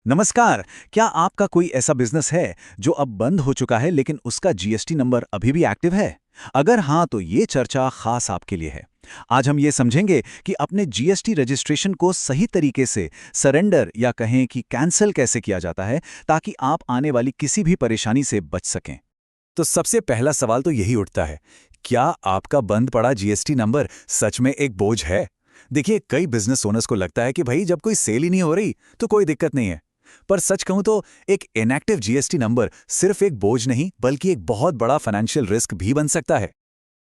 नमस्कार। क्या आपका कोई ऐसा बिजनेस है जो अब बंद हो चुका है लेकिन उसका जीएसटी नंबर अभी भी एक्टिव है? अगर हाँ, तो ये चर्चा खास आपके लिए है। आज हम ये समझेंगे कि अपने जीएसटी रजिस्ट्रेशन को सही तरीके से सरेंडर या कहें कि कैंसिल कैसे किया जाता है, ताकि आप आने वाली किसी भी परेशानी से बच सकें। तो सबसे पहला सवाल तो यही उठता है, क्या आपका बंद पड़ा जीएसटी नंबर सच में एक बोझ है? देखिए, कई बिजनेस ओनर्स को लगता है कि भाई जब कोई सेल ही नहीं हो रही तो कोई दिक्कत नहीं है। पर सच कहूं तो एक इनएक्टिव जीएसटी नंबर सिर्फ एक बोझ नहीं बल्कि एक बहुत बड़ा फाइनेंशियल रिस्क भी बन सकता है।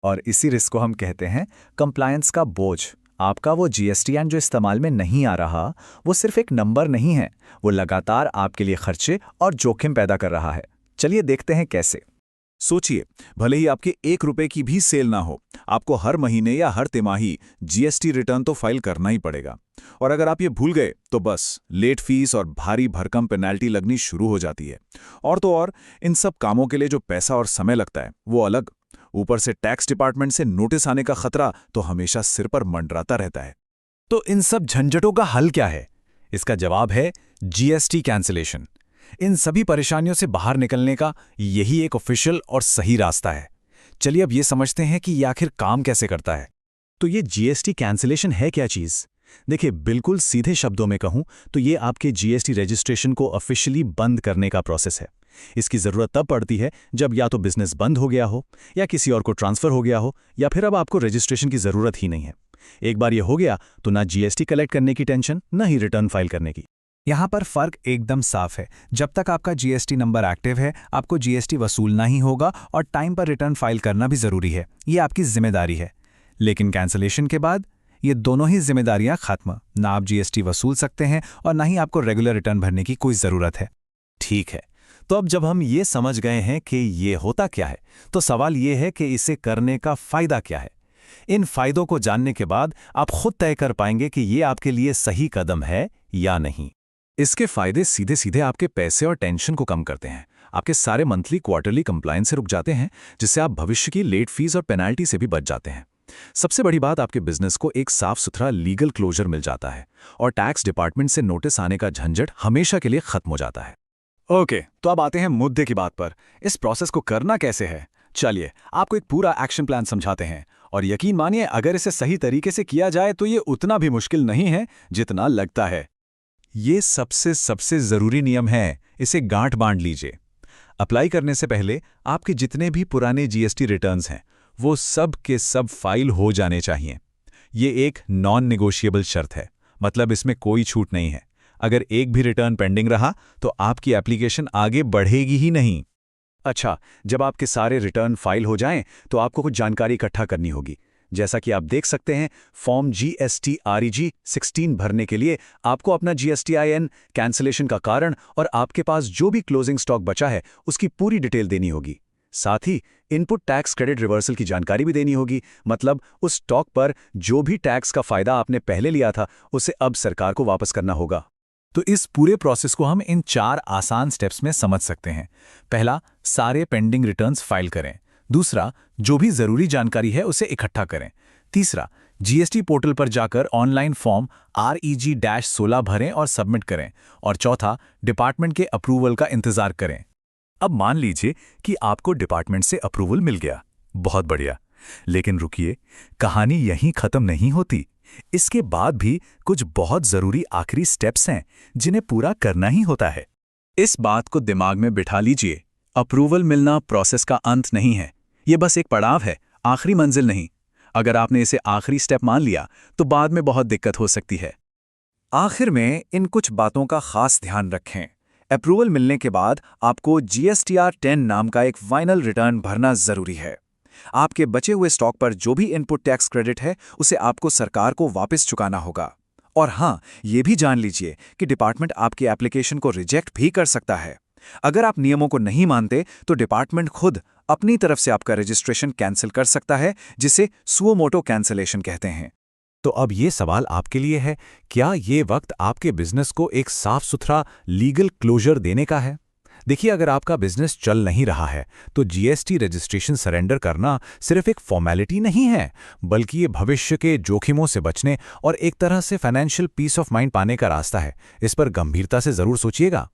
और इसी रिस्क को हम कहते हैं कंप्लायंस का बोझ। आपका वो जीएसटीएन जो इस्तेमाल में नहीं आ रहा, वो सिर्फ एक नंबर नहीं है, वो लगातार आपके लिए खर्चे और जोखिम पैदा कर रहा है। चलिए देखते हैं कैसे। सोचिए, भले ही आपके 1 रुपए की भी सेल ना हो, आपको हर महीने या हर तिमाही जीएसटी रिटर्न तो फाइल करना ही पड़ेगा। और अगर आप ये भूल गए तो बस लेट फीस और भारी भरकम पेनल्टी लगनी शुरू हो जाती है। और तो और, इन सब कामों के लिए जो पैसा और समय लगता है वो अलग। ऊपर से टैक्स डिपार्टमेंट से नोटिस आने का खतरा तो हमेशा सिर पर मंडराता रहता है। तो इन सब झंझटों का हल क्या है? इसका जवाब है जीएसटी कैंसिलेशन। इन सभी परेशानियों से बाहर निकलने का यही एक ऑफिशियल और सही रास्ता है। चलिए अब ये समझते हैं कि ये आखिर काम कैसे करता है। तो ये जीएसटी कैंसिलेशन है क्या चीज़? देखिए, बिल्कुल सीधे शब्दों में कहूं तो ये आपके जीएसटी रजिस्ट्रेशन को ऑफिशियली बंद करने का प्रोसेस है। इसकी ज़रूरत तब पड़ती है जब या तो बिजनेस बंद हो गया हो, या किसी और को ट्रांसफ़र हो गया हो, या फिर अब आपको रजिस्ट्रेशन की ज़रूरत ही नहीं है। एक बार ये हो गया तो ना जीएसटी कलेक्ट करने की टेंशन, ना ही रिटर्न फाइल करने की। यहाँ पर फर्क एकदम साफ है। जब तक आपका जीएसटी नंबर एक्टिव है, आपको जीएसटी वसूलना ही होगा और टाइम पर रिटर्न फाइल करना भी जरूरी है। ये आपकी जिम्मेदारी है। लेकिन कैंसिलेशन के बाद ये दोनों ही जिम्मेदारियां खत्म। ना आप जीएसटी वसूल सकते हैं और ना ही आपको रेगुलर रिटर्न भरने की कोई जरूरत है। ठीक है, तो अब जब हम ये समझ गए हैं कि ये होता क्या है, तो सवाल ये है कि इसे करने का फायदा क्या है। इन फायदों को जानने के बाद आप खुद तय कर पाएंगे कि ये आपके लिए सही कदम है या नहीं। इसके फायदे सीधे सीधे आपके पैसे और टेंशन को कम करते हैं। आपके सारे मंथली क्वार्टरली कंप्लायंस से रुक जाते हैं, जिससे आप भविष्य की लेट फीस और पेनाल्टी से भी बच जाते हैं। सबसे बड़ी बात, आपके बिजनेस को एक साफ सुथरा लीगल क्लोजर मिल जाता है और टैक्स डिपार्टमेंट से नोटिस आने का झंझट हमेशा के लिए खत्म हो जाता है। ओके, तो अब आते हैं मुद्दे की बात पर। इस प्रोसेस को करना कैसे है? चलिए आपको एक पूरा एक्शन प्लान समझाते हैं। और यकीन मानिए, अगर इसे सही तरीके से किया जाए तो ये उतना भी मुश्किल नहीं है जितना लगता है। ये सबसे सबसे ज़रूरी नियम है, इसे गांठ बांध लीजिए। अप्लाई करने से पहले आपके जितने भी पुराने जीएसटी रिटर्न्स हैं, वो सब के सब फाइल हो जाने चाहिए। ये एक नॉन नेगोशिएबल शर्त है, मतलब इसमें कोई छूट नहीं है। अगर एक भी रिटर्न पेंडिंग रहा तो आपकी एप्लीकेशन आगे बढ़ेगी ही नहीं। अच्छा, जब आपके सारे रिटर्न फाइल हो जाएं, तो आपको कुछ जानकारी इकट्ठा करनी होगी। जैसा कि आप देख सकते हैं, फॉर्म GSTREG 16 भरने के लिए आपको अपना GSTIN, कैंसिलेशन का कारण और आपके पास जो भी क्लोजिंग स्टॉक बचा है उसकी पूरी डिटेल देनी होगी। साथ ही इनपुट टैक्स क्रेडिट रिवर्सल की जानकारी भी देनी होगी, मतलब उस स्टॉक पर जो भी टैक्स का फायदा आपने पहले लिया था उसे अब सरकार को वापस करना होगा। तो इस पूरे प्रोसेस को हम इन 4 आसान स्टेप्स में समझ सकते हैं। पहला, सारे पेंडिंग रिटर्न्स फाइल करें। दूसरा, जो भी जरूरी जानकारी है उसे इकट्ठा करें। तीसरा, जीएसटी पोर्टल पर जाकर ऑनलाइन फॉर्म REG-16 भरें और सबमिट करें। और चौथा, डिपार्टमेंट के अप्रूवल का इंतजार करें। अब मान लीजिए कि आपको डिपार्टमेंट से अप्रूवल मिल गया, बहुत बढ़िया। लेकिन रुकिए, कहानी यहीं खत्म नहीं होती। इसके बाद भी कुछ बहुत जरूरी आखिरी स्टेप्स हैं जिन्हें पूरा करना ही होता है। इस बात को दिमाग में बिठा लीजिए, अप्रूवल मिलना प्रोसेस का अंत नहीं है, ये बस एक पड़ाव है, आखिरी मंजिल नहीं। अगर आपने इसे आखिरी स्टेप मान लिया तो बाद में बहुत दिक्कत हो सकती है। आखिर में इन कुछ बातों का खास ध्यान रखें। अप्रूवल मिलने के बाद आपको GSTR-10 नाम का एक फाइनल रिटर्न भरना जरूरी है। आपके बचे हुए स्टॉक पर जो भी इनपुट टैक्स क्रेडिट है उसे आपको सरकार को वापस चुकाना होगा। और हाँ, ये भी जान लीजिए कि डिपार्टमेंट आपकी एप्लीकेशन को रिजेक्ट भी कर सकता है। अगर आप नियमों को नहीं मानते तो डिपार्टमेंट खुद अपनी तरफ से आपका रजिस्ट्रेशन कैंसिल कर सकता है, जिसे सुओ मोटो कैंसिलेशन कहते हैं। तो अब ये सवाल आपके लिए है, क्या ये वक्त आपके बिजनेस को एक साफ सुथरा लीगल क्लोजर देने का है? देखिए, अगर आपका बिजनेस चल नहीं रहा है तो जीएसटी रजिस्ट्रेशन सरेंडर करना सिर्फ एक फॉर्मेलिटी नहीं है, बल्कि ये भविष्य के जोखिमों से बचने और एक तरह से फाइनेंशियल पीस ऑफ माइंड पाने का रास्ता है। इस पर गंभीरता से जरूर सोचिएगा।